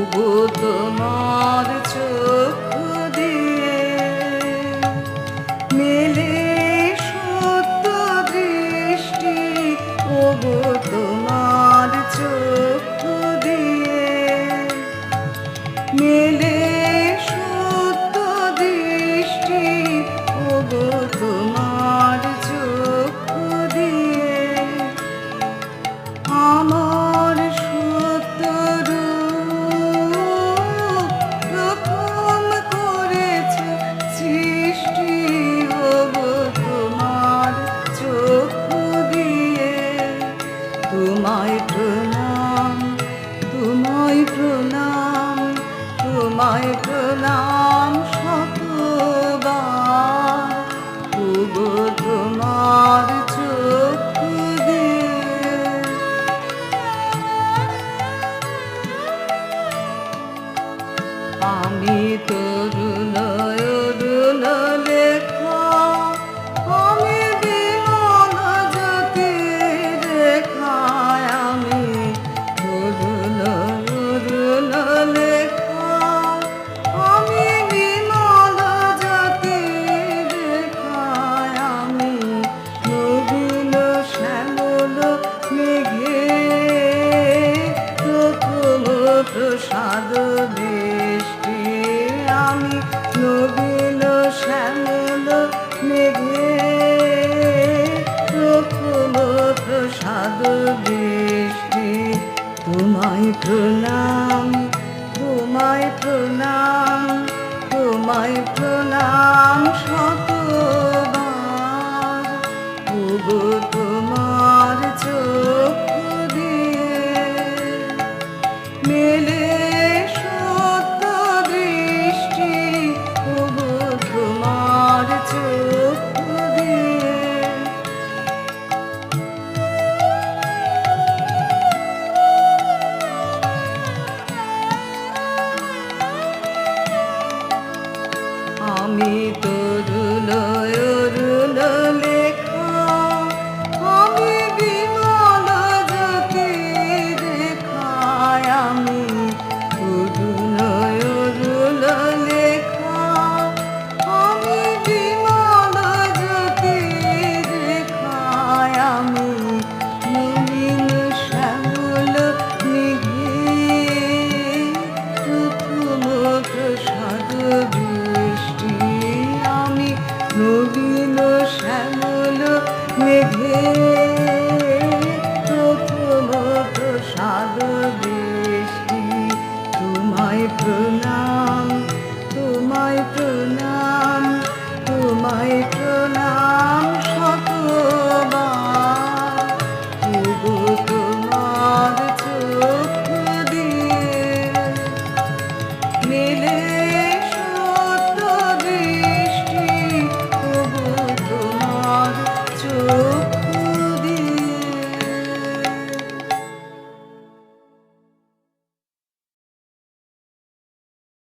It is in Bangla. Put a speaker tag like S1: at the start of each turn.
S1: ওগো তোমার চক্ষু দিয়ে মেলে সত্য দৃষ্টি, ওগো তোমার চক্ষু দিয়ে মেলে সত্য দৃষ্টি, ওগো তোমার চক্ষু দিয়ে আমার সত্য রূপ প্রথম করেছে সৃষ্টি, ওগো তোমার চক্ষু দিয়ে তোমায় প্রণাম, তোমায় প্রণাম, তোমায় প্রণাম শতবার, ওগো তোমার চক্ষু দিয়ে। আমি তরুণ অরুণ লেখা, আমি বিমল জ্যোতির রেখায়, আমি তরুণ অরুণ লেখা, আমি বিমল জ্যোতির রেখায়, আমি নবীন শ্যামল মেঘে প্রথম প্রসাদ বৃষ্টি, আমি নবীন শ্যামল মেঘে প্রথম প্রসাদ বৃষ্টি। তোমায় প্রণাম, তোমায় প্রণাম, তোমায় প্রণাম শতবার, ওগো তোমার চক্ষু দিয়ে মেলে সত্য দৃষ্টি, ওগো তোমার চক্ষু দিয়ে। আমি তরুণ অরুণ লেখা, আমি বিমল জ্যোতির রেখায়, আমি তরুণ অরুণ লেখা, আমি বিমল জ্যোতির রেখায়, আমি নবীন শ্যামল মেঘে প্রথম প্রসাদ বৃষ্টি, আমি নবীন শ্যামল মেঘে